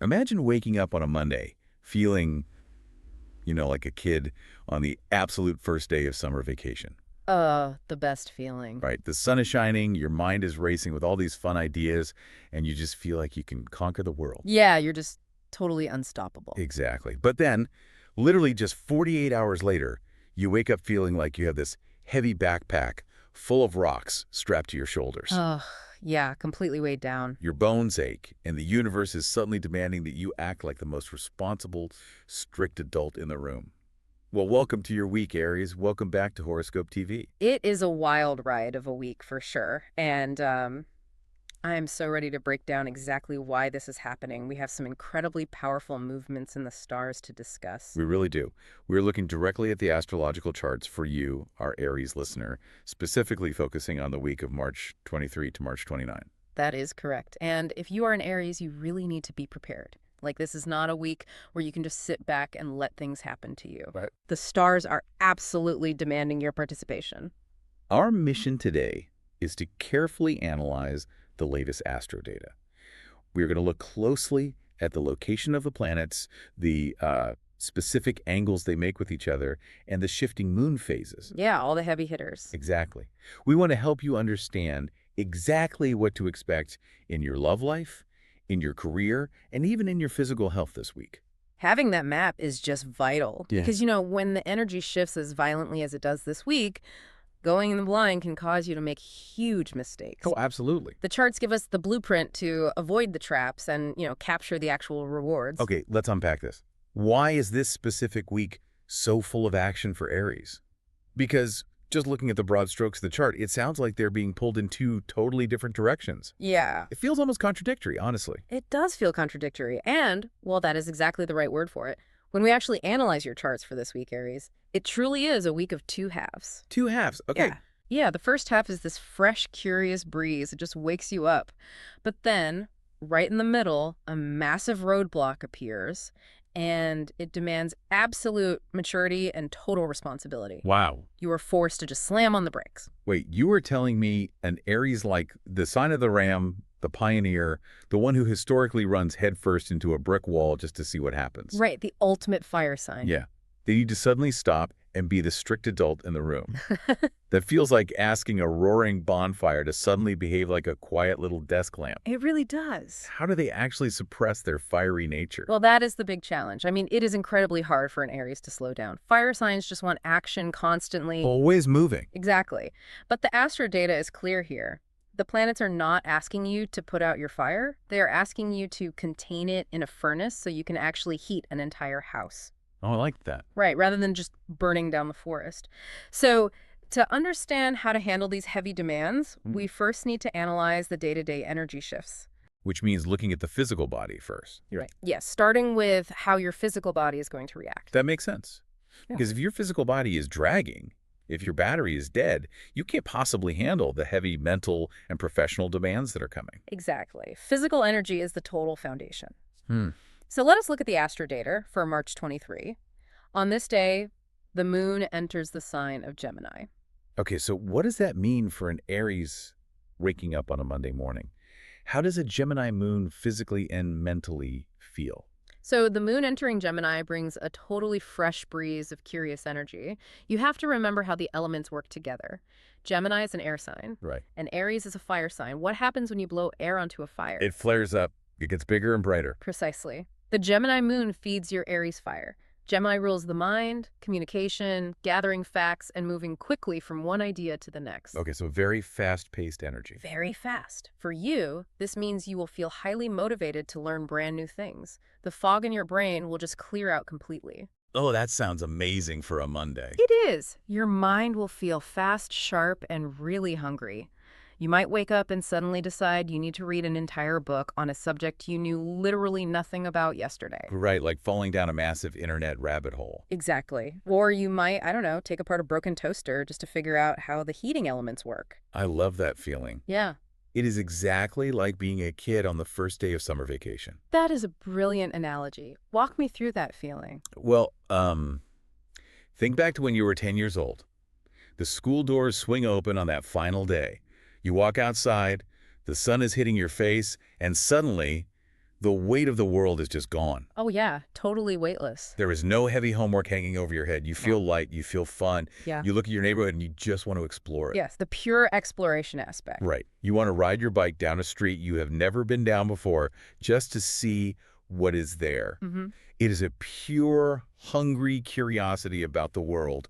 Imagine waking up on a Monday feeling, like a kid on the absolute first day of summer vacation, The best feeling. right? The sun is shining, your mind is racing with all these fun ideas, and you just feel like you can conquer the world. Yeah, you're just totally unstoppable. Exactly. But then, literally just 48 hours later, you wake up feeling like you have this heavy backpack full of rocks strapped to your shoulders. Ugh, yeah, completely weighed down. Your bones ache, and the universe is suddenly demanding that you act like the most responsible, strict adult in the room. Well, welcome to your week, Aries. Welcome back to Horoscope TV. It is a wild ride of a week for sure. And I am so ready to break down exactly why this is happening. We have some incredibly powerful movements in the stars to discuss. We really do. We're looking directly at the astrological charts for you, our Aries listener, specifically focusing on the week of March 23 to March 29. That is correct. And if you are an Aries, you really need to be prepared. Like, this is not a week where you can just sit back and let things happen to you. Right. The stars are absolutely demanding your participation. Our mission today is to carefully analyze the latest astro data. We're going to look closely at the location of the planets, the specific angles they make with each other, and the shifting moon phases. Yeah, all the heavy hitters. Exactly. We want to help you understand exactly what to expect in your love life, in your career, and even in your physical health this week. Having that map is just vital. Yeah. Because, when the energy shifts as violently as it does this week, going in the blind can cause you to make huge mistakes. Oh, absolutely. The charts give us the blueprint to avoid the traps and, capture the actual rewards. Okay, let's unpack this. Why is this specific week so full of action for Aries? Because just looking at the broad strokes of the chart, it sounds like they're being pulled in two totally different directions. Yeah, It feels almost contradictory, honestly. it does feel contradictory. And, well, that is exactly the right word for it. When we actually analyze your charts for this week, Aries, it truly is a week of two halves. Two halves. Okay. Yeah, the first half is this fresh, curious breeze. It just wakes you up. But then, right in the middle, a massive roadblock appears, and it demands absolute maturity and total responsibility. Wow. You are forced to just slam on the brakes. Wait, you were telling me an Aries like the sign of the ram, the pioneer, the one who historically runs headfirst into a brick wall just to see what happens. Right, the ultimate fire sign. Yeah. They need to suddenly stop and be the strict adult in the room. That feels like asking a roaring bonfire to suddenly behave like a quiet little desk lamp. It really does. How do they actually suppress their fiery nature? Well, that is the big challenge. I mean, it is incredibly hard for an Aries to slow down. Fire signs just want action constantly. Always moving. Exactly. But the astro data is clear here. The planets are not asking you to put out your fire. They are asking you to contain it in a furnace so you can actually heat an entire house. Oh, I like that. Right, rather than just burning down the forest. So to understand how to handle these heavy demands, we first need to analyze the day-to-day energy shifts. Which means looking at the physical body first. Right. Yes, starting with how your physical body is going to react. That makes sense. Yeah. Because if your physical body is dragging, if your battery is dead, you can't possibly handle the heavy mental and professional demands that are coming. Exactly. Physical energy is the total foundation. Hmm. So let us look at the astro data for March 23. On this day, the moon enters the sign of Gemini. Okay, so what does that mean for an Aries waking up on a Monday morning? How does a Gemini moon physically and mentally feel? So the moon entering Gemini brings a totally fresh breeze of curious energy. You have to remember how the elements work together. Gemini is an air sign, Right. and Aries is a fire sign. What happens when you blow air onto a fire? It flares up. It gets bigger and brighter. Precisely. The Gemini moon feeds your Aries fire. Gemini rules the mind, communication, gathering facts, and moving quickly from one idea to the next. Okay, so very fast-paced energy. Very fast. For you, this means you will feel highly motivated to learn brand new things. The fog in your brain will just clear out completely. Oh, that sounds amazing for a Monday. It is. Your mind will feel fast, sharp, and really hungry. You might wake up and suddenly decide you need to read an entire book on a subject you knew literally nothing about yesterday. Right, like falling down a massive internet rabbit hole. Exactly. Or you might, I don't know, take apart a broken toaster just to figure out how the heating elements work. I love that feeling. Yeah. It is exactly like being a kid on the first day of summer vacation. That is a brilliant analogy. Walk me through that feeling. Well, think back to when you were 10 years old. The school doors swing open on that final day. You walk outside, the sun is hitting your face, and suddenly The weight of the world is just gone. Oh yeah, totally weightless. There is no heavy homework hanging over your head. You No. feel light, you feel fun. Yeah. You look at your neighborhood and you just want to explore it. Yes, the pure exploration aspect. Right. You want to ride your bike down a street you have never been down before just to see what is there. Mm-hmm. It is a pure, hungry curiosity about the world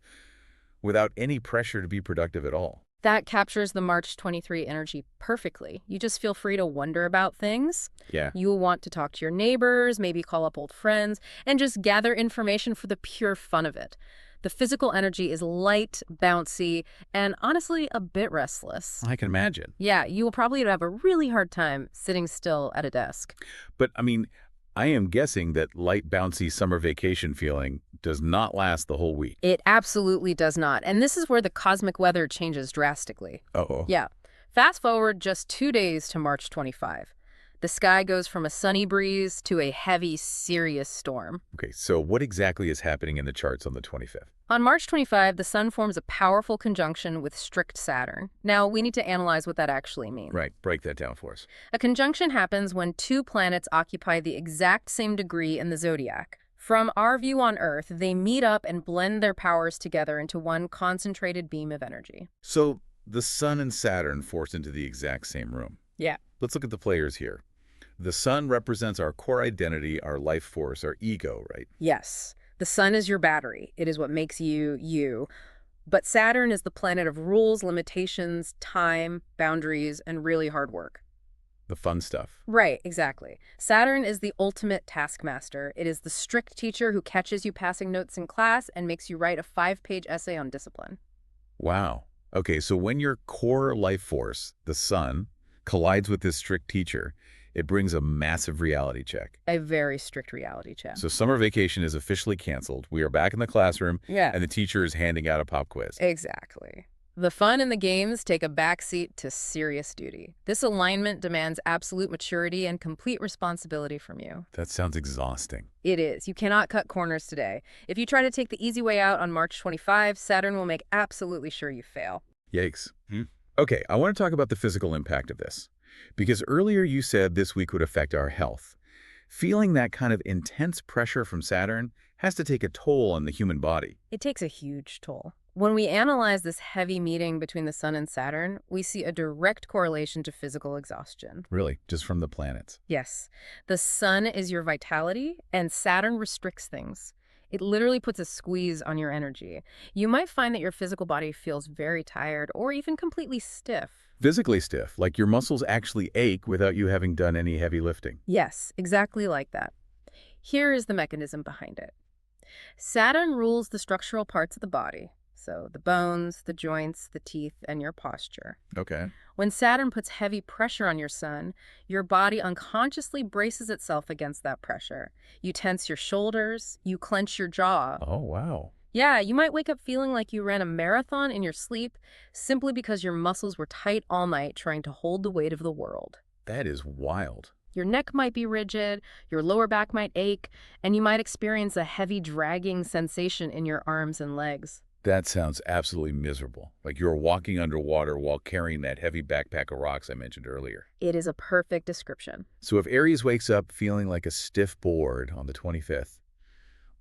without any pressure to be productive at all. That captures the March 23 energy perfectly. You just feel free to wonder about things. Yeah. You will want to talk to your neighbors, maybe call up old friends, and just gather information for the pure fun of it. The physical energy is light, bouncy, and honestly a bit restless. I can imagine. Yeah, you will probably have a really hard time sitting still at a desk. But, I mean, I am guessing that light, bouncy summer vacation feeling does not last the whole week. It absolutely does not. And this is where the cosmic weather changes drastically. Uh-oh. Yeah. Fast forward just 2 days to March 25. The sky goes from a sunny breeze to a heavy, serious storm. Okay, so what exactly is happening in the charts on the 25th? On March 25, the sun forms a powerful conjunction with strict Saturn. Now, we need to analyze what that actually means. Right, break that down for us. A conjunction happens when two planets occupy the exact same degree in the zodiac. From our view on Earth, they meet up and blend their powers together into one concentrated beam of energy. So the sun and Saturn force into the exact same room. Yeah. Let's look at the players here. The sun represents our core identity, our life force, our ego, right? Yes. The sun is your battery. It is what makes you, you. But Saturn is the planet of rules, limitations, time, boundaries, and really hard work. The fun stuff. Right, exactly. Saturn is the ultimate taskmaster. It is the strict teacher who catches you passing notes in class and makes you write a 5-page essay on discipline. Wow. Okay, so when your core life force, the sun, collides with this strict teacher, it brings a massive reality check. A very strict reality check. So summer vacation is officially canceled. We are back in the classroom, Yeah. and the teacher is handing out a pop quiz. Exactly. The fun and the games take a backseat to serious duty. This alignment demands absolute maturity and complete responsibility from you. That sounds exhausting. It is. You cannot cut corners today. If you try to take the easy way out on March 25, Saturn will make absolutely sure you fail. Yikes. Okay, I want to talk about the physical impact of this. Because earlier you said this week would affect our health. Feeling that kind of intense pressure from Saturn has to take a toll on the human body. It takes a huge toll. When we analyze this heavy meeting between the sun and Saturn, we see a direct correlation to physical exhaustion. Really, just from the planets. Yes, the sun is your vitality, and Saturn restricts things. It literally puts a squeeze on your energy. You might find that your physical body feels very tired or even completely stiff. Physically stiff, like your muscles actually ache without you having done any heavy lifting. Yes, exactly like that. Here is the mechanism behind it. Saturn rules the structural parts of the body, so the bones, the joints, the teeth, and your posture. Okay. When Saturn puts heavy pressure on your sun, your body unconsciously braces itself against that pressure. You tense your shoulders, you clench your jaw. Oh, wow. Yeah, you might wake up feeling like you ran a marathon in your sleep simply because your muscles were tight all night trying to hold the weight of the world. That is wild. Your neck might be rigid, your lower back might ache, and you might experience a heavy dragging sensation in your arms and legs. That sounds absolutely miserable. Like you're walking underwater while carrying that heavy backpack of rocks I mentioned earlier. It is a perfect description. So if Aries wakes up feeling like a stiff board on the 25th,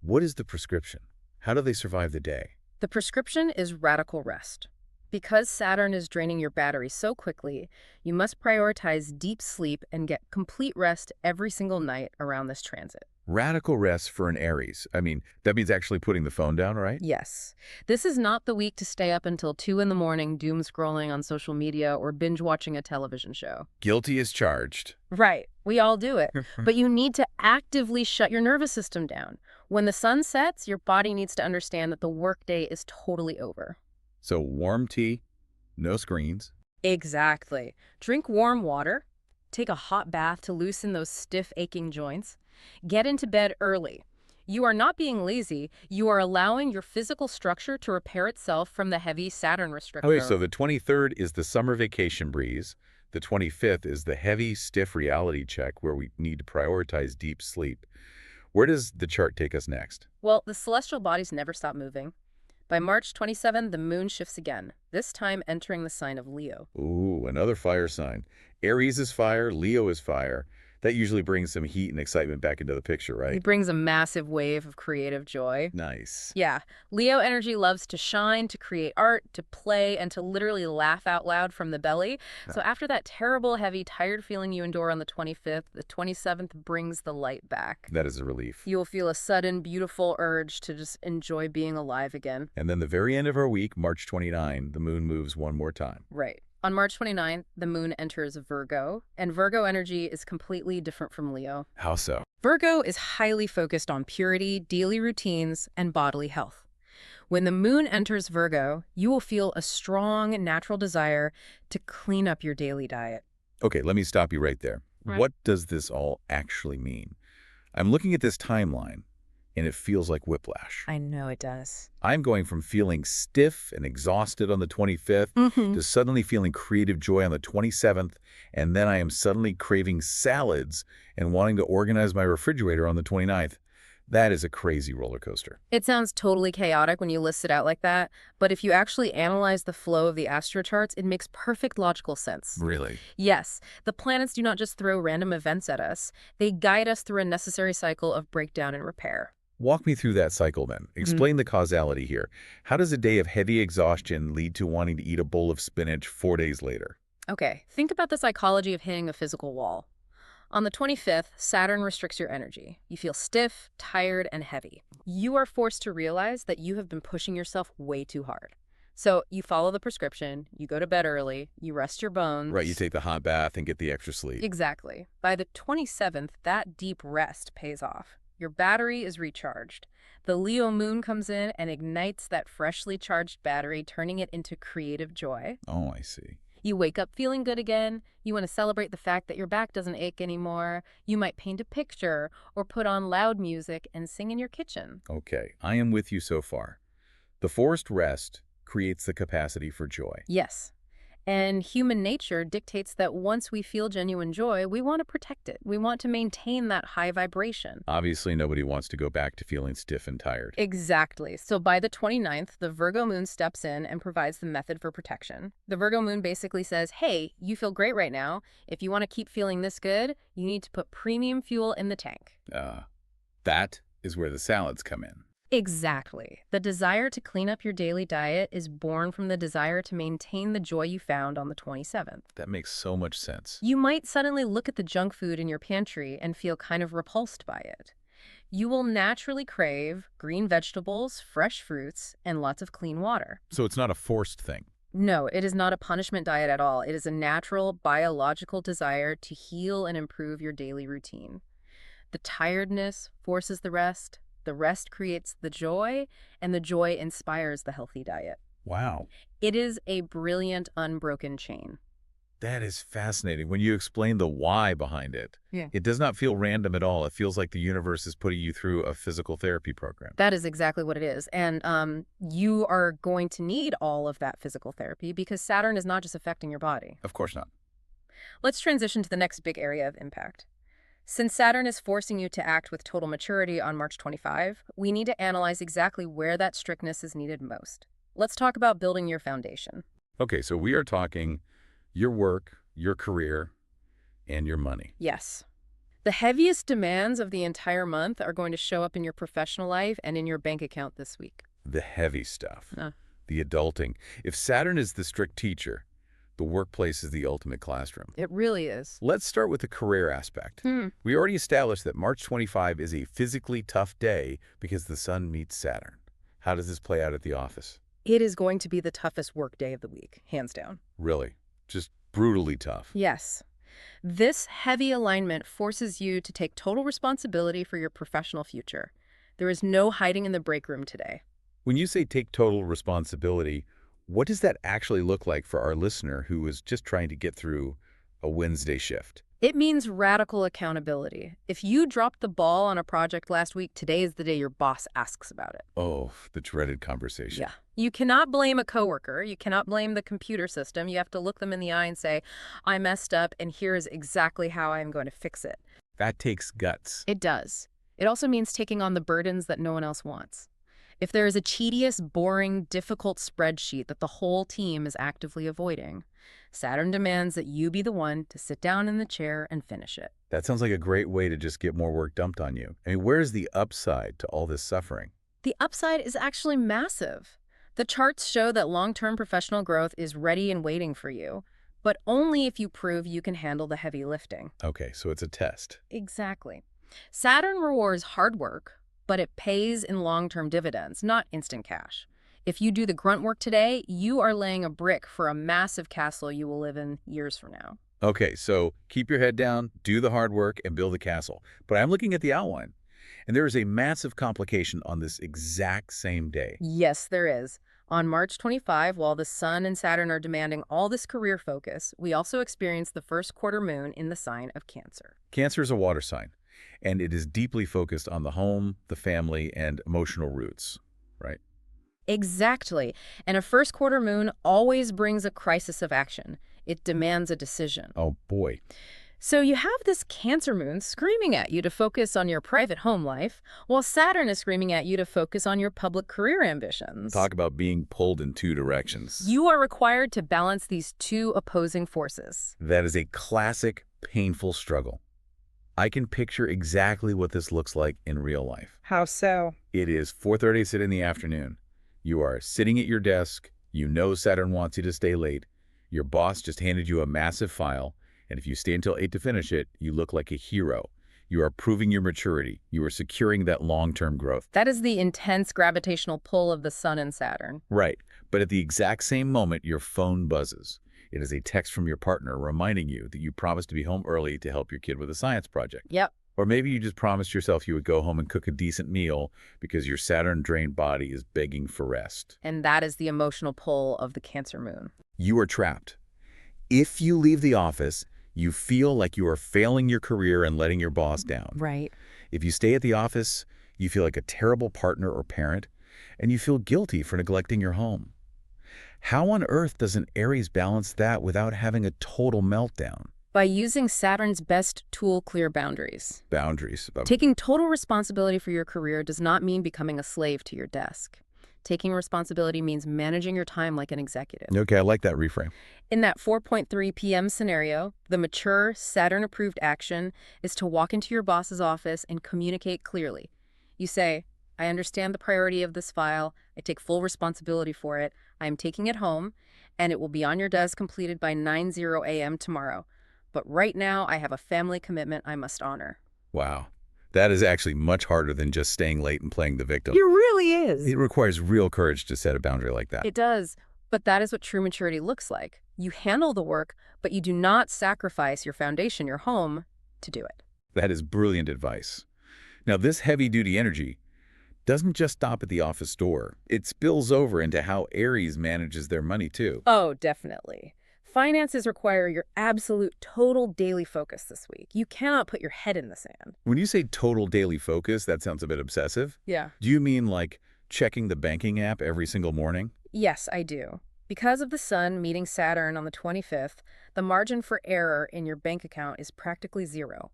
what is the prescription? How do they survive the day? The prescription is radical rest. Because Saturn is draining your battery so quickly, you must prioritize deep sleep and get complete rest every single night around this transit. Radical rest for an Aries. I mean, that means actually putting the phone down, right? Yes. This is not the week to stay up until 2 in the morning doom scrolling on social media or binge watching a television show. Guilty as charged. Right. We all do it. But you need to actively shut your nervous system down. When the sun sets, your body needs to understand that the workday is totally over. So warm tea, no screens. Exactly. Drink warm water. Take a hot bath to loosen those stiff, aching joints. Get into bed early. You are not being lazy. You are allowing your physical structure to repair itself from the heavy Saturn restrictor. Okay, so the 23rd is the summer vacation breeze. The 25th is the heavy, stiff reality check where we need to prioritize deep sleep. Where does the chart take us next? Well, the celestial bodies never stop moving. By March 27, the moon shifts again, this time entering the sign of Leo. Ooh, another fire sign. Aries is fire, Leo is fire. That usually brings some heat and excitement back into the picture, He right? brings a massive wave of creative joy. Nice. Yeah, Leo energy loves to shine, to create art, to play, and to literally laugh out loud from the belly. So Yeah, after that terrible, heavy, tired feeling you endure on the 25th, the 27th brings the light back. that is a relief. You will feel a sudden, beautiful urge to just enjoy being alive again. And then the very end of our week, March 29, the moon moves one more time. Right. On March 29th, the moon enters Virgo, and Virgo energy is completely different from Leo. How so? Virgo is highly focused on purity, daily routines, and bodily health. When the moon enters Virgo, you will feel a strong natural desire to clean up your daily diet. Okay, let me stop you right there. Right. What does this all actually mean? I'm looking at this timeline, and it feels like whiplash. I know it does. I'm going from feeling stiff and exhausted on the 25th Mm-hmm. to suddenly feeling creative joy on the 27th, and then I am suddenly craving salads and wanting to organize my refrigerator on the 29th. That is a crazy roller coaster. It sounds totally chaotic when you list it out like that, but if you actually analyze the flow of the astrocharts, it makes perfect logical sense. Really? Yes, the planets do not just throw random events at us. They guide us through a necessary cycle of breakdown and repair. Walk me through that cycle then. Explain the causality here. How does a day of heavy exhaustion lead to wanting to eat a bowl of spinach 4 days later? Okay, think about the psychology of hitting a physical wall. On the 25th, Saturn restricts your energy. You feel stiff, tired, and heavy. You are forced to realize that you have been pushing yourself way too hard. So you follow the prescription, you go to bed early, you rest your bones. Right, you take the hot bath and get the extra sleep. Exactly. By the 27th, that deep rest pays off. Your battery is recharged. The Leo moon comes in and ignites that freshly charged battery, turning it into creative joy. Oh, I see. You wake up feeling good again. You want to celebrate the fact that your back doesn't ache anymore. You might paint a picture or put on loud music and sing in your kitchen. Okay, I am with you so far. The forced rest creates the capacity for joy. Yes. And human nature dictates that once we feel genuine joy, we want to protect it. We want to maintain that high vibration. Obviously, nobody wants to go back to feeling stiff and tired. Exactly. So by the 29th, the Virgo moon steps in and provides the method for protection. The Virgo moon basically says, hey, you feel great right now. If you want to keep feeling this good, you need to put premium fuel in the tank. That is where the salads come in. Exactly. The desire to clean up your daily diet is born from the desire to maintain the joy you found on the 27th. That makes so much sense. You might suddenly look at the junk food in your pantry and feel kind of repulsed by it. You will naturally crave green vegetables, fresh fruits, and lots of clean water. So it's not a forced thing. No, it is not a punishment diet at all. It is a natural, biological desire to heal and improve your daily routine. The tiredness forces the rest creates the joy, and the joy inspires the healthy diet. Wow. It is a brilliant, unbroken chain. That is fascinating. When you explain the why behind it, Yeah. it does not feel random at all. It feels like the universe is putting you through a physical therapy program. That is exactly what it is. And you are going to need all of that physical therapy because Saturn is not just affecting your body. Of course not. Let's transition to the next big area of impact. Since Saturn is forcing you to act with total maturity on March 25, we need to analyze exactly where that strictness is needed most. Let's talk about building your foundation. Okay, so we are talking your work, your career, and your money. Yes. The heaviest demands of the entire month are going to show up in your professional life and in your bank account this week. The heavy stuff. Uh. The adulting. If Saturn is the strict teacher, the workplace is the ultimate classroom. It really is. Let's start with the career aspect. We already established that March 25 is a physically tough day because the sun meets Saturn. How does this play out at the office? It is going to be the toughest work day of the week, hands down. Really? Just brutally tough. Yes. This heavy alignment forces you to take total responsibility for your professional future. There is no hiding in the break room today. When you say take total responsibility, what does that actually look like for our listener who is just trying to get through a Wednesday shift? It means radical accountability. If you dropped the ball on a project last week, today is the day your boss asks about it. Oh, the dreaded conversation. Yeah. You cannot blame a coworker. You cannot blame the computer system. You have to look them in the eye and say, I messed up, and here is exactly how I'm going to fix it. That takes guts. It does. It also means taking on the burdens that no one else wants. If there is a tedious, boring, difficult spreadsheet that the whole team is actively avoiding, Saturn demands that you be the one to sit down in the chair and finish it. That sounds like a great way to just get more work dumped on you. I mean, where's the upside to all this suffering? The upside is actually massive. The charts show that long-term professional growth is ready and waiting for you, but only if you prove you can handle the heavy lifting. Okay, so it's a test. Exactly. Saturn rewards hard work, but it pays in long-term dividends, not instant cash. If you do the grunt work today, you are laying a brick for a massive castle you will live in years from now. Okay, so keep your head down, do the hard work, and build the castle. But I'm looking at the outline, and there is a massive complication on this exact same day. Yes, there is. On March 25, while the Sun and Saturn are demanding all this career focus, we also experience the first quarter moon in the sign of Cancer. Cancer is a water sign, and it is deeply focused on the home, the family, and emotional roots, right? Exactly. And a first quarter moon always brings a crisis of action. It demands a decision. Oh, boy. So you have this Cancer moon screaming at you to focus on your private home life, while Saturn is screaming at you to focus on your public career ambitions. Talk about being pulled in two directions. You are required to balance these two opposing forces. That is a classic, painful struggle. I can picture exactly what this looks like in real life. How so? It is 4:36 in the afternoon. You are sitting at your desk. You know Saturn wants you to stay late. Your boss just handed you a massive file, and if you stay until 8 to finish it, you look like a hero. You are proving your maturity. You are securing that long-term growth. That is the intense gravitational pull of the Sun and Saturn. Right, but at the exact same moment, your phone buzzes. It is a text from your partner reminding you that you promised to be home early to help your kid with a science project. Yep. Or maybe you just promised yourself you would go home and cook a decent meal because your Saturn-drained body is begging for rest. And that is the emotional pull of the Cancer moon. You are trapped. If you leave the office, you feel like you are failing your career and letting your boss down. Right. If you stay at the office, you feel like a terrible partner or parent, and you feel guilty for neglecting your home. How on earth does an Aries balance that without having a total meltdown? By using Saturn's best tool, clear boundaries. Boundaries. Taking total responsibility for your career does not mean becoming a slave to your desk. Taking responsibility means managing your time like an executive. Okay, I like that reframe. In that 4:3 p.m. scenario, the mature, Saturn-approved action is to walk into your boss's office and communicate clearly. You say, I understand the priority of this file. I take full responsibility for it. I am taking it home, and it will be on your desk completed by 9:00 a.m. tomorrow. But right now, I have a family commitment I must honor. Wow. That is actually much harder than just staying late and playing the victim. It really is. It requires real courage to set a boundary like that. It does. But that is what true maturity looks like. You handle the work, but you do not sacrifice your foundation, your home, to do it. That is brilliant advice. Now, this heavy-duty energy doesn't just stop at the office door. It spills over into how Aries manages their money, too. Oh, definitely. Finances require your absolute total daily focus this week. You cannot put your head in the sand. When you say total daily focus, that sounds a bit obsessive. Yeah. Do you mean like checking the banking app every single morning? Yes, I do. Because of the Sun meeting Saturn on the 25th, the margin for error in your bank account is practically zero.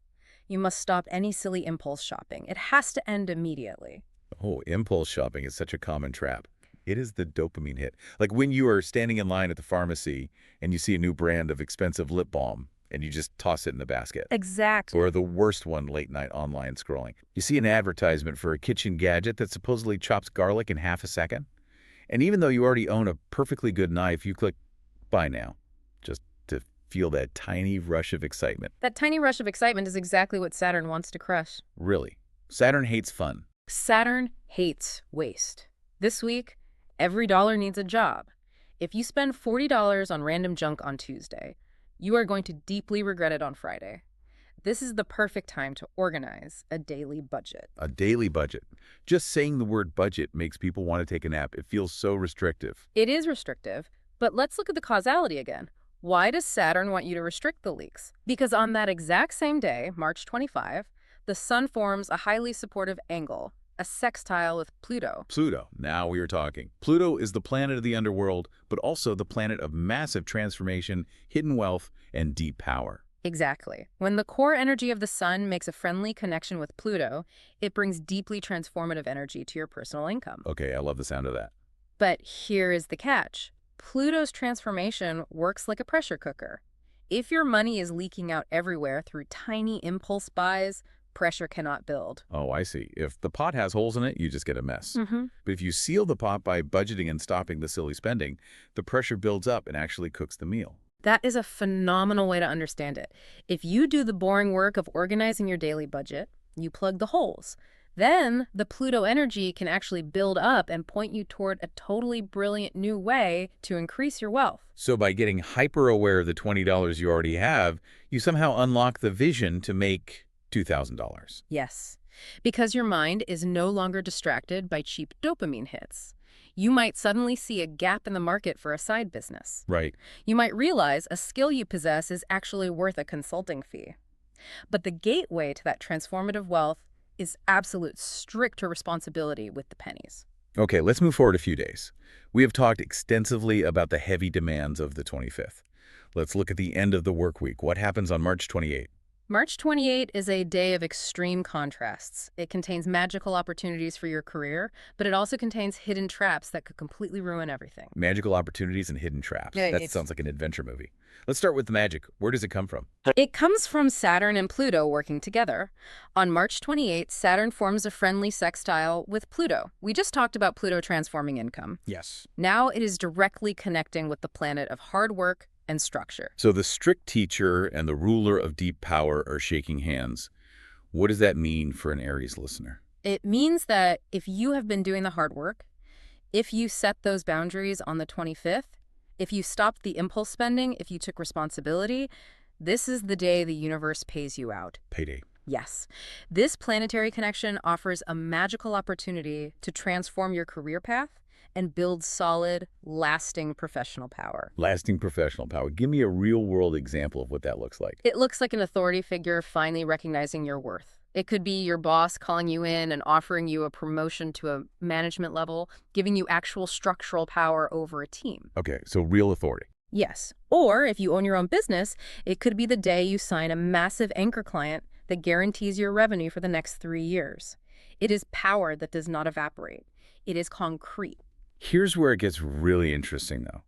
You must stop any silly impulse shopping. It has to end immediately. Oh, impulse shopping is such a common trap. It is the dopamine hit. Like when you are standing in line at the pharmacy and you see a new brand of expensive lip balm and you just toss it in the basket. Exactly. Or the worst one, late night online scrolling. You see an advertisement for a kitchen gadget that supposedly chops garlic in half a second. And even though you already own a perfectly good knife, you click buy now just to feel that tiny rush of excitement. That tiny rush of excitement is exactly what Saturn wants to crush. Really. Saturn hates fun. Saturn hates waste. This week, every dollar needs a job. If you spend $40 on random junk on Tuesday, you are going to deeply regret it on Friday. This is the perfect time to organize a daily budget. A daily budget. Just saying the word budget makes people want to take a nap. It feels so restrictive. It is restrictive, but let's look at the causality again. Why does Saturn want you to restrict the leaks? Because on that exact same day, March 25, the Sun forms a highly supportive angle, a sextile with Pluto. Pluto. Now we are talking. Pluto is the planet of the underworld, but also the planet of massive transformation, hidden wealth, and deep power. Exactly. When the core energy of the sun makes a friendly connection with Pluto, it brings deeply transformative energy to your personal income. Okay, I love the sound of that. But here is the catch. Pluto's transformation works like a pressure cooker. If your money is leaking out everywhere through tiny impulse buys, pressure cannot build. Oh, I see. If the pot has holes in it, you just get a mess. Mm-hmm. But if you seal the pot by budgeting and stopping the silly spending, the pressure builds up and actually cooks the meal. That is a phenomenal way to understand it. If you do the boring work of organizing your daily budget, you plug the holes. Then the Pluto energy can actually build up and point you toward a totally brilliant new way to increase your wealth. So by getting hyper-aware of the $20 you already have, you somehow unlock the vision to make $2,000. Yes, because your mind is no longer distracted by cheap dopamine hits. You might suddenly see a gap in the market for a side business. Right. You might realize a skill you possess is actually worth a consulting fee. But the gateway to that transformative wealth is absolute strict responsibility with the pennies. Okay, let's move forward a few days. We have talked extensively about the heavy demands of the 25th. Let's look at the end of the work week. What happens on March 28th? March 28 is a day of extreme contrasts. It contains magical opportunities for your career, but it also contains hidden traps that could completely ruin everything. Magical opportunities and hidden traps. Yeah, That sounds like an adventure movie. Let's start with the magic. Where does it come from? It comes from Saturn and Pluto working together. On March 28, Saturn forms a friendly sextile with Pluto. We just talked about Pluto transforming income. Yes. Now it is directly connecting with the planet of hard work and structure. So the strict teacher and the ruler of deep power are shaking hands. What does that mean for an Aries listener? It means that if you have been doing the hard work, if you set those boundaries on the 25th, if you stopped the impulse spending, if you took responsibility, this is the day the universe pays you out. Payday. Yes. This planetary connection offers a magical opportunity to transform your career path and build solid, lasting professional power. Lasting professional power. Give me a real-world example of what that looks like. It looks like an authority figure finally recognizing your worth. It could be your boss calling you in and offering you a promotion to a management level, giving you actual structural power over a team. Okay, so real authority. Yes. Or if you own your own business, it could be the day you sign a massive anchor client that guarantees your revenue for the next 3 years. It is power that does not evaporate. It is concrete. Here's where it gets really interesting, though.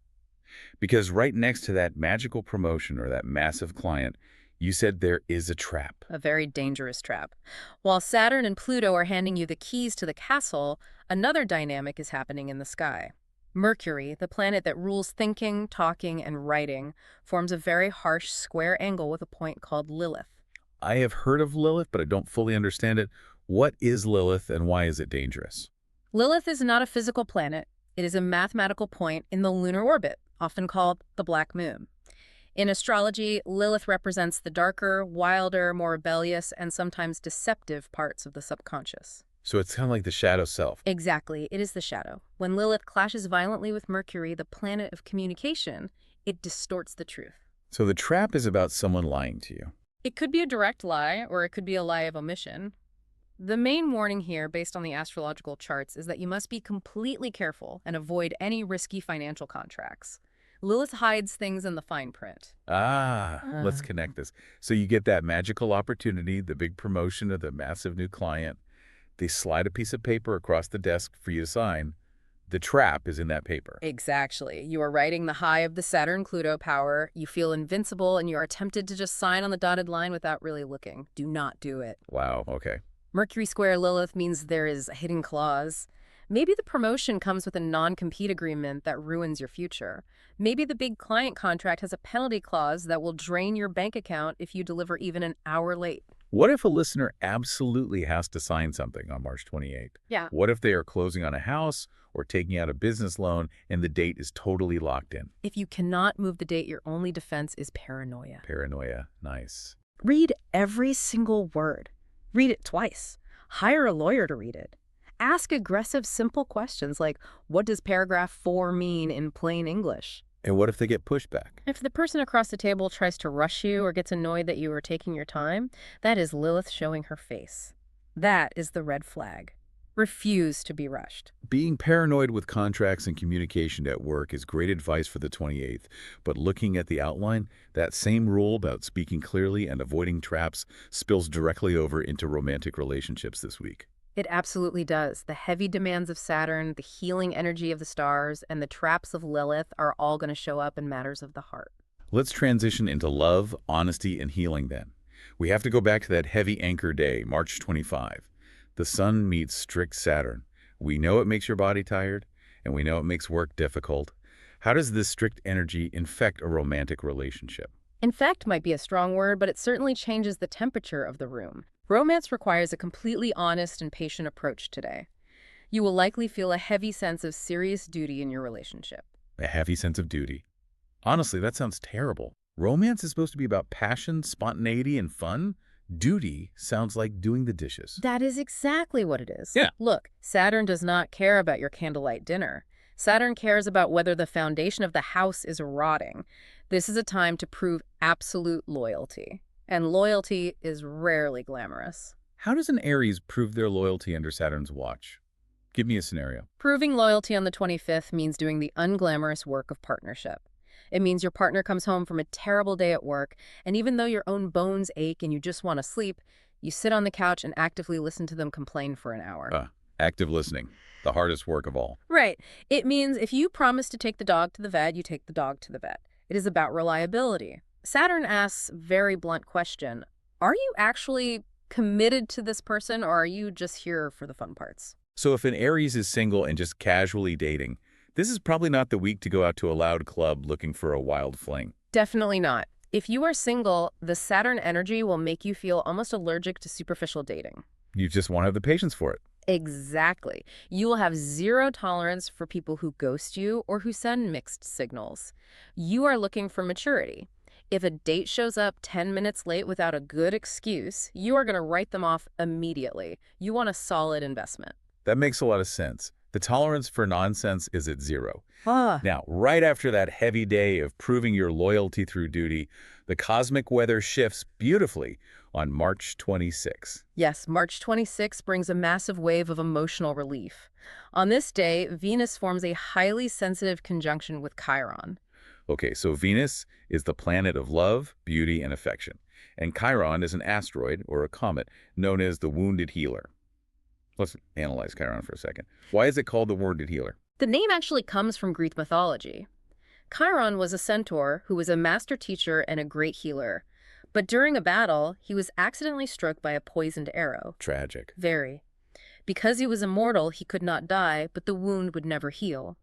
Because right next to that magical promotion or that massive client, you said there is a trap. A very dangerous trap. While Saturn and Pluto are handing you the keys to the castle, another dynamic is happening in the sky. Mercury, the planet that rules thinking, talking, and writing, forms a very harsh square angle with a point called Lilith. I have heard of Lilith, but I don't fully understand it. What is Lilith and why is it dangerous? Lilith is not a physical planet. It is a mathematical point in the lunar orbit, often called the black moon. In astrology, Lilith represents the darker, wilder, more rebellious, and sometimes deceptive parts of the subconscious. So it's kind of like the shadow self. Exactly, it is the shadow. When Lilith clashes violently with Mercury, the planet of communication, it distorts the truth. So the trap is about someone lying to you. It could be a direct lie, or it could be a lie of omission. The main warning here, based on the astrological charts, is that you must be completely careful and avoid any risky financial contracts. Lilith hides things in the fine print. Let's connect this. So you get that magical opportunity, the big promotion of the massive new client. They slide a piece of paper across the desk for you to sign. The trap is in that paper. Exactly. You are riding the high of the Saturn-Pluto power. You feel invincible, and you are tempted to just sign on the dotted line without really looking. Do not do it. Wow, okay. Mercury square Lilith means there is a hidden clause. Maybe the promotion comes with a non-compete agreement that ruins your future. Maybe the big client contract has a penalty clause that will drain your bank account if you deliver even an hour late. What if a listener absolutely has to sign something on March 28th? Yeah. What if they are closing on a house or taking out a business loan and the date is totally locked in? If you cannot move the date, your only defense is paranoia. Paranoia, nice. Read every single word. Read it twice. Hire a lawyer to read it. Ask aggressive, simple questions like, what does paragraph 4 mean in plain English? And what if they get pushback? If the person across the table tries to rush you or gets annoyed that you are taking your time, that is Lilith showing her face. That is the red flag. Refuse to be rushed. Being paranoid with contracts and communication at work is great advice for the 28th, but looking at the outline, that same rule about speaking clearly and avoiding traps spills directly over into romantic relationships this week. It absolutely does. The heavy demands of Saturn, the healing energy of the stars, and the traps of Lilith are all going to show up in matters of the heart. Let's transition into love, honesty, and healing then. We have to go back to that heavy anchor day, March 25. The Sun meets strict Saturn. We know it makes your body tired, and we know it makes work difficult. How does this strict energy infect a romantic relationship? Infect might be a strong word, but it certainly changes the temperature of the room. Romance requires a completely honest and patient approach today. You will likely feel a heavy sense of serious duty in your relationship. A heavy sense of duty. Honestly, that sounds terrible. Romance is supposed to be about passion, spontaneity, and fun. Duty sounds like doing the dishes. That is exactly what it is. Yeah. Look, Saturn does not care about your candlelight dinner. Saturn cares about whether the foundation of the house is rotting. This is a time to prove absolute loyalty. And loyalty is rarely glamorous. How does an Aries prove their loyalty under Saturn's watch? Give me a scenario. Proving loyalty on the 25th means doing the unglamorous work of partnership. It means your partner comes home from a terrible day at work, and even though your own bones ache and you just want to sleep, you sit on the couch and actively listen to them complain for an hour. Active listening, the hardest work of all. Right. It means if you promise to take the dog to the vet, you take the dog to the vet. It is about reliability. Saturn asks a very blunt question. Are you actually committed to this person, or are you just here for the fun parts? So if an Aries is single and just casually dating, this is probably not the week to go out to a loud club looking for a wild fling. Definitely not. If you are single, the Saturn energy will make you feel almost allergic to superficial dating. You just won't have the patience for it. Exactly. You will have zero tolerance for people who ghost you or who send mixed signals. You are looking for maturity. If a date shows up 10 minutes late without a good excuse, you are going to write them off immediately. You want a solid investment. That makes a lot of sense. The tolerance for nonsense is at zero. Ah. Now, right after that heavy day of proving your loyalty through duty, the cosmic weather shifts beautifully on March 26. Yes, March 26 brings a massive wave of emotional relief. On this day, Venus forms a highly sensitive conjunction with Chiron. Okay, so Venus is the planet of love, beauty, and affection. And Chiron is an asteroid, or a comet, known as the wounded healer. Let's analyze Chiron for a second. Why is it called the wounded healer? The name actually comes from Greek mythology. Chiron was a centaur who was a master teacher and a great healer. But during a battle, he was accidentally struck by a poisoned arrow. Tragic. Very. Because he was immortal, he could not die, but the wound would never heal.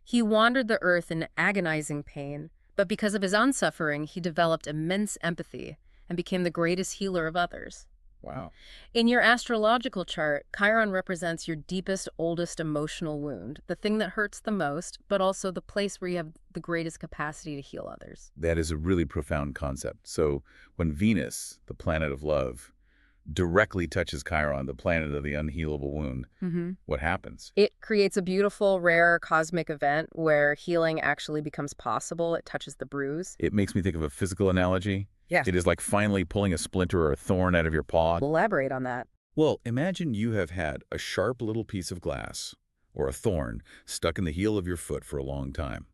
He wandered the earth in agonizing pain, but because of his own suffering, he developed immense empathy and became the greatest healer of others. Wow. In your astrological chart, Chiron represents your deepest, oldest emotional wound, the thing that hurts the most, but also the place where you have the greatest capacity to heal others. That is a really profound concept. So when Venus, the planet of love, directly touches Chiron, the planet of the unhealable wound, what happens? It creates a beautiful, rare cosmic event where healing actually becomes possible. It touches the bruise. It makes me think of a physical analogy. Yes. It is like finally pulling a splinter or a thorn out of your paw. Elaborate on that. Well, imagine you have had a sharp little piece of glass or a thorn stuck in the heel of your foot for a long time.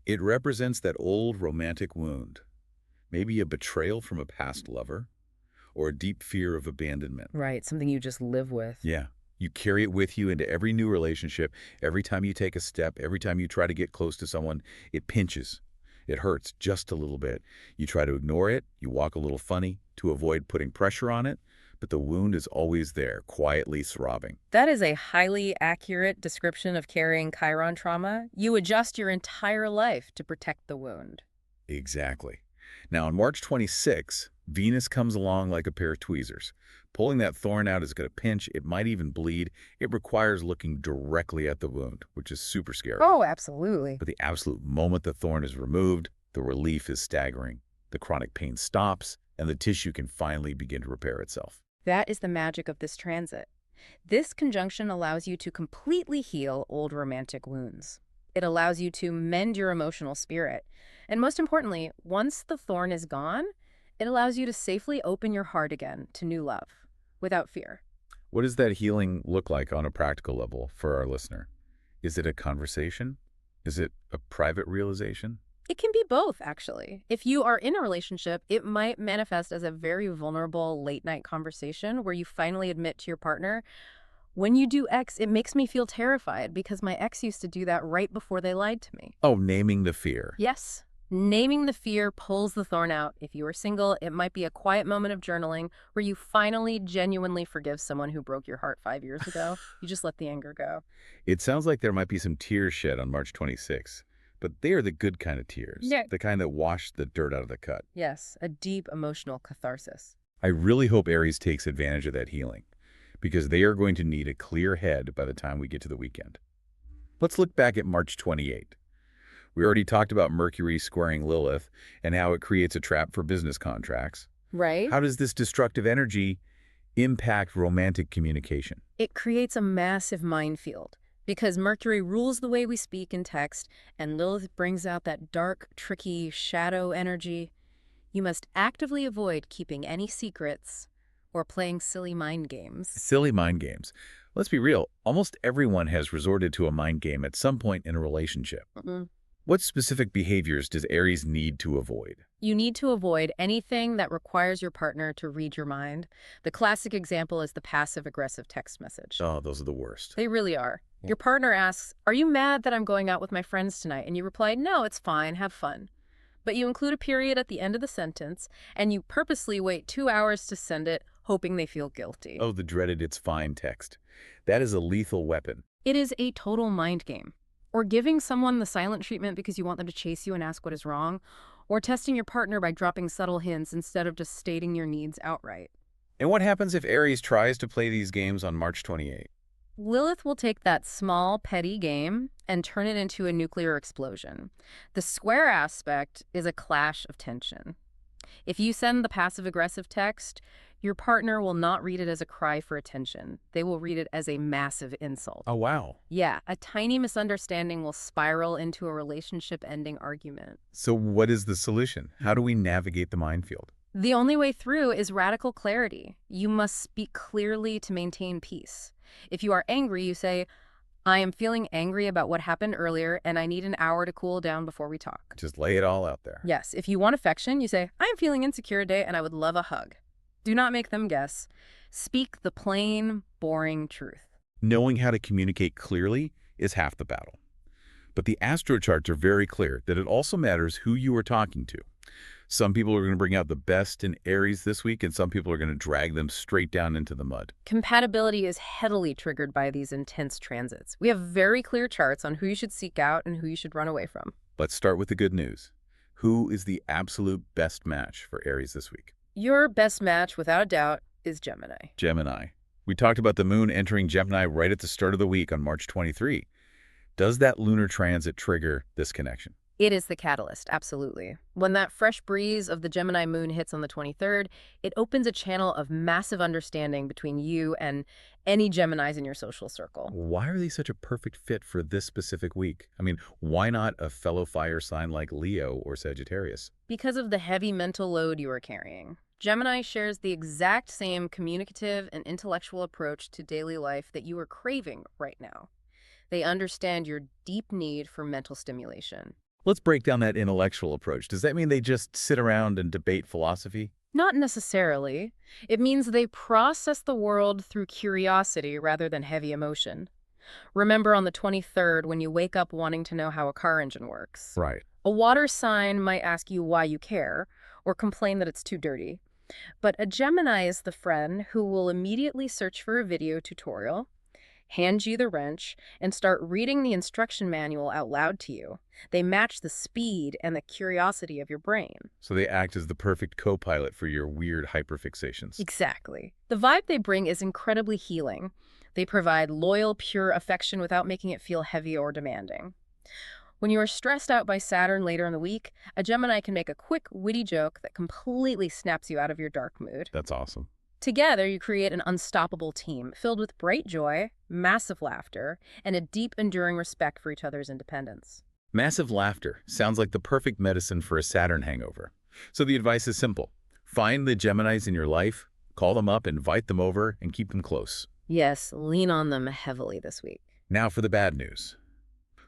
It represents that old romantic wound, maybe a betrayal from a past lover or a deep fear of abandonment. Right, something you just live with. Yeah. You carry it with you into every new relationship. Every time you take a step, every time you try to get close to someone, it pinches. It hurts just a little bit. You try to ignore it. You walk a little funny to avoid putting pressure on it. But the wound is always there, quietly throbbing. That is a highly accurate description of carrying Chiron trauma. You adjust your entire life to protect the wound. Exactly. Now, on March 26, Venus comes along like a pair of tweezers. Pulling that thorn out is going to pinch. It might even bleed. It requires looking directly at the wound, which is super scary. Oh, absolutely. But the absolute moment the thorn is removed, the relief is staggering. The chronic pain stops, and the tissue can finally begin to repair itself. That is the magic of this transit. This conjunction allows you to completely heal old romantic wounds. It allows you to mend your emotional spirit. And most importantly, once the thorn is gone, it allows you to safely open your heart again to new love, without fear. What does that healing look like on a practical level for our listener? Is it a conversation? Is it a private realization? It can be both, actually. If you are in a relationship, it might manifest as a very vulnerable late night conversation where you finally admit to your partner, when you do X, it makes me feel terrified because my ex used to do that right before they lied to me. Oh, naming the fear. Yes. Naming the fear pulls the thorn out. If you are single, it might be a quiet moment of journaling where you finally genuinely forgive someone who broke your heart 5 years ago. You just let the anger go. It sounds like there might be some tears shed on March 26th, but they are the good kind of tears, Yeah. the kind that wash the dirt out of the cut. Yes, a deep emotional catharsis. I really hope Aries takes advantage of that healing, because they are going to need a clear head by the time we get to the weekend. Let's look back at March 28th. We already talked about Mercury squaring Lilith and how it creates a trap for business contracts. Right? How does this destructive energy impact romantic communication? It creates a massive minefield because Mercury rules the way we speak and text, and Lilith brings out that dark, tricky shadow energy. You must actively avoid keeping any secrets or playing silly mind games. Silly mind games. Let's be real, almost everyone has resorted to a mind game at some point in a relationship. What specific behaviors does Aries need to avoid? You need to avoid anything that requires your partner to read your mind. The classic example is the passive-aggressive text message. Oh, those are the worst. They really are. Your partner asks, "Are you mad that I'm going out with my friends tonight?" And you reply, "No, it's fine, have fun." But you include a period at the end of the sentence, and you purposely wait 2 hours to send it, hoping they feel guilty. Oh, the dreaded "it's fine" text. That is a lethal weapon. It is a total mind game. Or giving someone the silent treatment because you want them to chase you and ask what is wrong, or testing your partner by dropping subtle hints instead of just stating your needs outright. And what happens if Aries tries to play these games on March 28th? Lilith will take that small, petty game and turn it into a nuclear explosion. The square aspect is a clash of tension. If you send the passive-aggressive text, your partner will not read it as a cry for attention. They will read it as a massive insult. Oh, wow. Yeah, a tiny misunderstanding will spiral into a relationship-ending argument. So what is the solution? How do we navigate the minefield? The only way through is radical clarity. You must speak clearly to maintain peace. If you are angry, you say, "I am feeling angry about what happened earlier, and I need an hour to cool down before we talk." Just lay it all out there. Yes, if you want affection, you say, "I am feeling insecure today, and I would love a hug." Do not make them guess. Speak the plain, boring truth. Knowing how to communicate clearly is half the battle. But the astro charts are very clear that it also matters who you are talking to. Some people are going to bring out the best in Aries this week, and some people are going to drag them straight down into the mud. Compatibility is heavily triggered by these intense transits. We have very clear charts on who you should seek out and who you should run away from. Let's start with the good news. Who is the absolute best match for Aries this week? Your best match, without a doubt, is Gemini. Gemini. We talked about the moon entering Gemini right at the start of the week on March 23. Does that lunar transit trigger this connection? It is the catalyst, absolutely. When that fresh breeze of the Gemini moon hits on the 23rd, it opens a channel of massive understanding between you and any Geminis in your social circle. Why are they such a perfect fit for this specific week? I mean, why not a fellow fire sign like Leo or Sagittarius? Because of the heavy mental load you are carrying. Gemini shares the exact same communicative and intellectual approach to daily life that you are craving right now. They understand your deep need for mental stimulation. Let's break down that intellectual approach. Does that mean they just sit around and debate philosophy? Not necessarily. It means they process the world through curiosity rather than heavy emotion. Remember on the 23rd when you wake up wanting to know how a car engine works. Right. A water sign might ask you why you care or complain that it's too dirty. But a Gemini is the friend who will immediately search for a video tutorial, hand you the wrench, and start reading the instruction manual out loud to you. They match the speed and the curiosity of your brain. So they act as the perfect co-pilot for your weird hyperfixations. Exactly. The vibe they bring is incredibly healing. They provide loyal, pure affection without making it feel heavy or demanding. When you are stressed out by Saturn later in the week, a Gemini can make a quick, witty joke that completely snaps you out of your dark mood. That's awesome. Together, you create an unstoppable team filled with bright joy, massive laughter, and a deep, enduring respect for each other's independence. Massive laughter sounds like the perfect medicine for a Saturn hangover. So the advice is simple. Find the Geminis in your life, call them up, invite them over, and keep them close. Yes, lean on them heavily this week. Now for the bad news.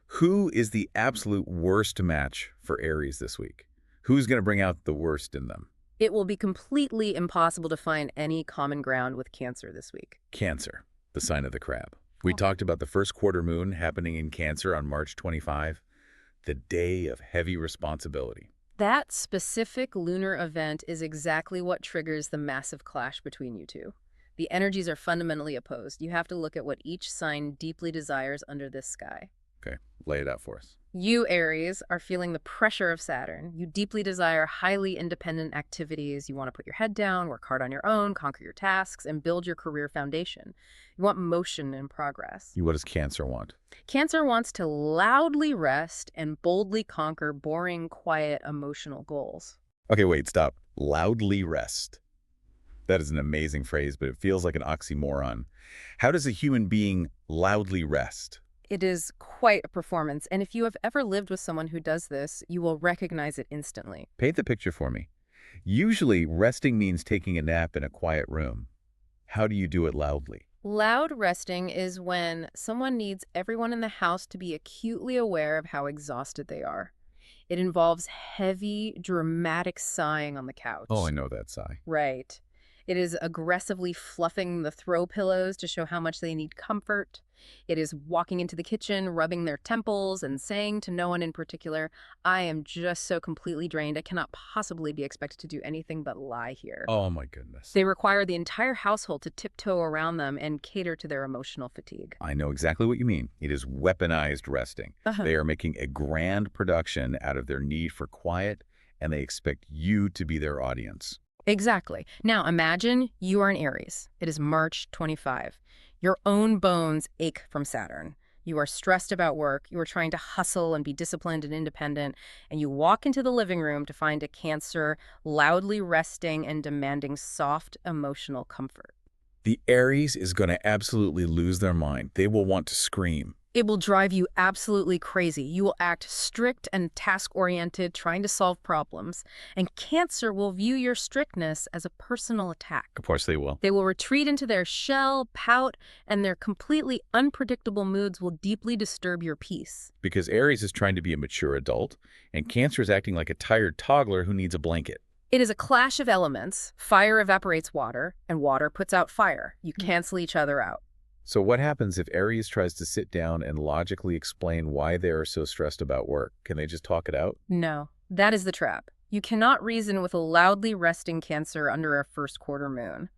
Who is the absolute worst match for Aries this week? Who's going to bring out the worst in them? It will be completely impossible to find any common ground with Cancer this week. Cancer, the sign of the crab. We talked about the first quarter moon happening in Cancer on March 25, the day of heavy responsibility. That specific lunar event is exactly what triggers the massive clash between you two. The energies are fundamentally opposed. You have to look at what each sign deeply desires under this sky. Okay, lay it out for us. You, Aries, are feeling the pressure of Saturn. You deeply desire highly independent activities. You want to put your head down, work hard on your own, conquer your tasks, and build your career foundation. You want motion and progress. What does Cancer want? Cancer wants to loudly rest and boldly conquer boring, quiet, emotional goals. Okay, wait, stop. Loudly rest. That is an amazing phrase, but it feels like an oxymoron. How does a human being loudly rest? It is quite a performance, and if you have ever lived with someone who does this, you will recognize it instantly. Paint the picture for me. Usually, resting means taking a nap in a quiet room. How do you do it loudly? Loud resting is when someone needs everyone in the house to be acutely aware of how exhausted they are. It involves heavy, dramatic sighing on the couch. Oh, I know that sigh. Right. It is aggressively fluffing the throw pillows to show how much they need comfort. It is walking into the kitchen, rubbing their temples, and saying to no one in particular, I am just so completely drained, I cannot possibly be expected to do anything but lie here. Oh, my goodness. They require the entire household to tiptoe around them and cater to their emotional fatigue. I know exactly what you mean. It is weaponized resting. They are making a grand production out of their need for quiet, and they expect you to be their audience. Exactly. Now imagine you are an Aries. It is March 25. Your own bones ache from Saturn. You are stressed about work. You are trying to hustle and be disciplined and independent. And you walk into the living room to find a Cancer loudly resting and demanding soft emotional comfort. The Aries is going to absolutely lose their mind. They will want to scream. It will drive you absolutely crazy. You will act strict and task-oriented, trying to solve problems. And Cancer will view your strictness as a personal attack. Of course they will. They will retreat into their shell, pout, and their completely unpredictable moods will deeply disturb your peace. Because Aries is trying to be a mature adult, and Cancer is acting like a tired toddler who needs a blanket. It is a clash of elements. Fire evaporates water, and water puts out fire. You cancel each other out. So what happens if Aries tries to sit down and logically explain why they are so stressed about work? Can they just talk it out? No, that is the trap. You cannot reason with a loudly resting Cancer under a first quarter moon.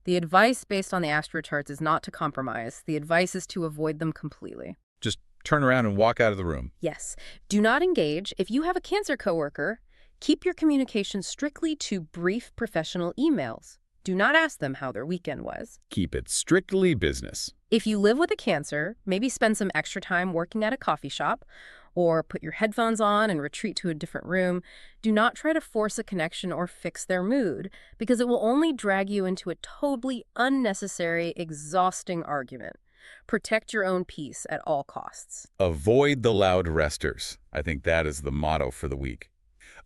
The advice based on the astrocharts is not to compromise. The advice is to avoid them completely. Just turn around and walk out of the room. Yes. Do not engage. If you have a Cancer coworker, keep your communication strictly to brief professional emails. Do not ask them how their weekend was. Keep it strictly business. If you live with a Cancer, maybe spend some extra time working at a coffee shop or put your headphones on and retreat to a different room. Do not try to force a connection or fix their mood because it will only drag you into a totally unnecessary, exhausting argument. Protect your own peace at all costs. Avoid the loud resters. I think that is the motto for the week.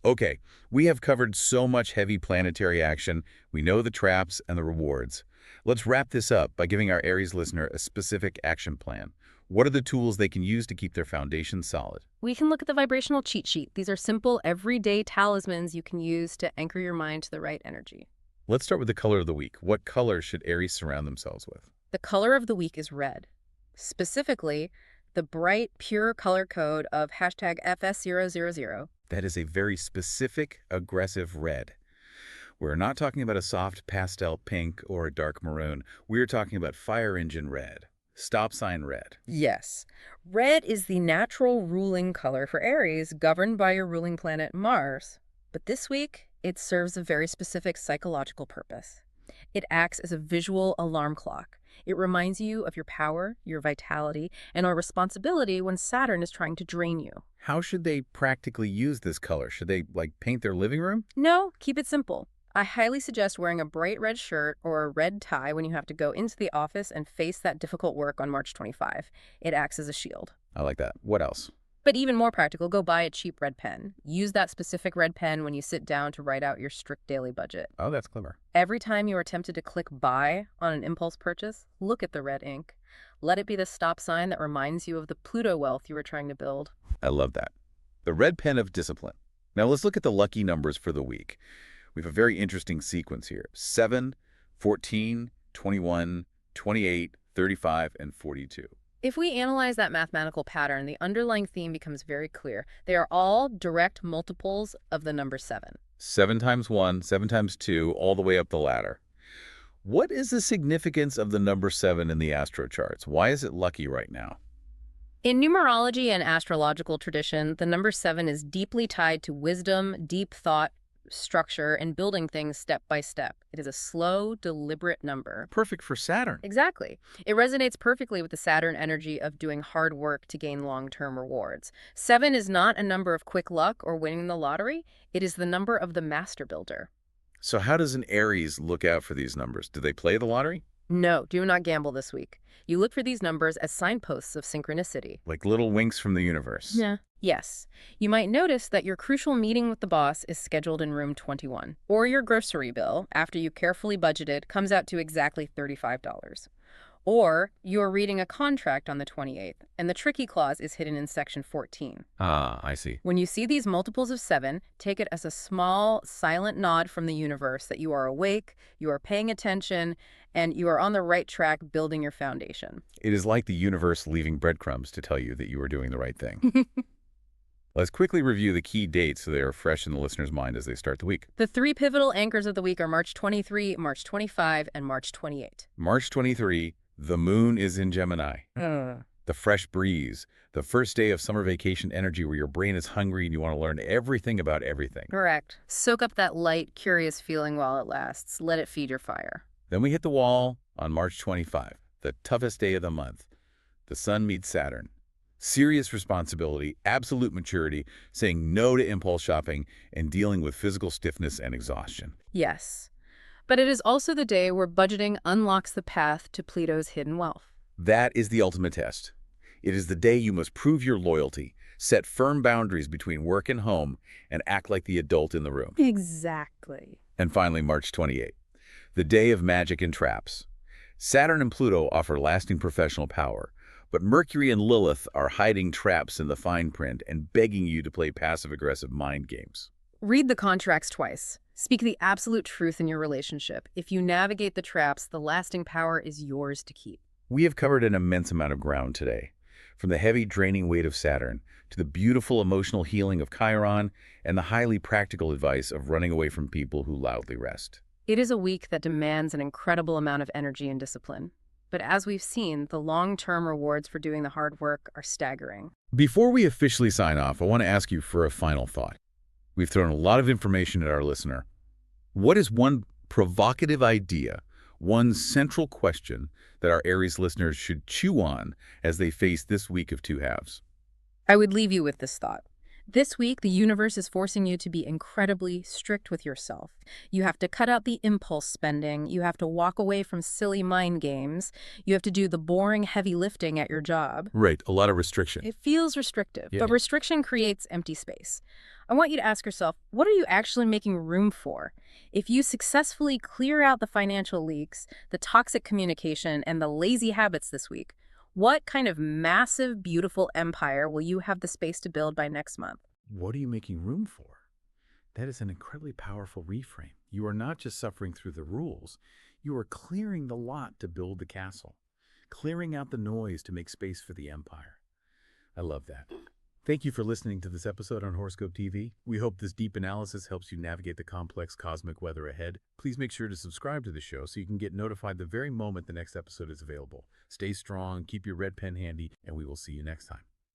Okay, we have covered so much heavy planetary action. We know the traps and the rewards. Let's wrap this up by giving our Aries listener a specific action plan. What are the tools they can use to keep their foundation solid? We can look at the vibrational cheat sheet. These are simple, everyday talismans you can use to anchor your mind to the right energy. Let's start with the color of the week. What color should Aries surround themselves with? The color of the week is red. Specifically, the bright, pure color code of hashtag FS000. That is a very specific, aggressive red. We're not talking about a soft pastel pink or a dark maroon. We're talking about fire engine red, stop sign red. Yes. Red is the natural ruling color for Aries, governed by your ruling planet Mars. But this week, it serves a very specific psychological purpose. It acts as a visual alarm clock. It reminds you of your power, your vitality, and our responsibility when Saturn is trying to drain you. How should they practically use this color? Should they, paint their living room? No, keep it simple. I highly suggest wearing a bright red shirt or a red tie when you have to go into the office and face that difficult work on March 25. It acts as a shield. I like that. What else? But even more practical, go buy a cheap red pen. Use that specific red pen when you sit down to write out your strict daily budget. Oh, that's clever. Every time you are tempted to click buy on an impulse purchase, look at the red ink. Let it be the stop sign that reminds you of the Pluto wealth you were trying to build. I love that. The red pen of discipline. Now let's look at the lucky numbers for the week. We have a very interesting sequence here. 7, 14, 21, 28, 35, and 42. If we analyze that mathematical pattern, the underlying theme becomes very clear. They are all direct multiples of the number 7. 7 times 1, 7 times 2, all the way up the ladder. What is the significance of the number 7 in the astro charts? Why is it lucky right now? In numerology and astrological tradition, the number 7 is deeply tied to wisdom, deep thought, structure, and building things step by step. It is a slow, deliberate number. Perfect for Saturn. Exactly. It resonates perfectly with the Saturn energy of doing hard work to gain long-term rewards. 7 is not a number of quick luck or winning the lottery. It is the number of the master builder. So how does an Aries look out for these numbers? Do they play the lottery? No, do not gamble this week. You look for these numbers as signposts of synchronicity. Like little winks from the universe. Yeah. Yes. You might notice that your crucial meeting with the boss is scheduled in room 21, or your grocery bill, after you carefully budgeted, comes out to exactly $35. Or you're reading a contract on the 28th, and the tricky clause is hidden in section 14. Ah, I see. When you see these multiples of 7, take it as a small, silent nod from the universe that you are awake, you are paying attention, and you are on the right track building your foundation. It is like the universe leaving breadcrumbs to tell you that you are doing the right thing. Let's quickly review the key dates so they are fresh in the listener's mind as they start the week. The 3 pivotal anchors of the week are March 23, March 25, and March 28. March 23, the moon is in Gemini. The fresh breeze, the first day of summer vacation energy where your brain is hungry and you want to learn everything about everything. Correct. Soak up that light, curious feeling while it lasts. Let it feed your fire. Then we hit the wall on March 25, the toughest day of the month. The sun meets Saturn. Serious responsibility, absolute maturity, saying no to impulse shopping, and dealing with physical stiffness and exhaustion. Yes. But it is also the day where budgeting unlocks the path to Pluto's hidden wealth. That is the ultimate test. It is the day you must prove your loyalty, set firm boundaries between work and home, and act like the adult in the room. Exactly. And finally, March 28, the day of magic and traps. Saturn and Pluto offer lasting professional power, but Mercury and Lilith are hiding traps in the fine print and begging you to play passive-aggressive mind games. Read the contracts twice. Speak the absolute truth in your relationship. If you navigate the traps, the lasting power is yours to keep. We have covered an immense amount of ground today, from the heavy, draining weight of Saturn to the beautiful emotional healing of Chiron and the highly practical advice of running away from people who loudly rest. It is a week that demands an incredible amount of energy and discipline. But as we've seen, the long-term rewards for doing the hard work are staggering. Before we officially sign off, I want to ask you for a final thought. We've thrown a lot of information at our listener. What is one provocative idea, one central question that our Aries listeners should chew on as they face this week of two halves? I would leave you with this thought. This week, the universe is forcing you to be incredibly strict with yourself. You have to cut out the impulse spending. You have to walk away from silly mind games. You have to do the boring, heavy lifting at your job. Right, a lot of restriction. It feels restrictive, Yeah. but restriction creates empty space. I want you to ask yourself, what are you actually making room for? If you successfully clear out the financial leaks, the toxic communication, and the lazy habits this week, what kind of massive, beautiful empire will you have the space to build by next month? What are you making room for? That is an incredibly powerful reframe. You are not just suffering through the rules. You are clearing the lot to build the castle, clearing out the noise to make space for the empire. I love that. Thank you for listening to this episode on Horoscope TV. We hope this deep analysis helps you navigate the complex cosmic weather ahead. Please make sure to subscribe to the show so you can get notified the very moment the next episode is available. Stay strong, keep your red pen handy, and we will see you next time.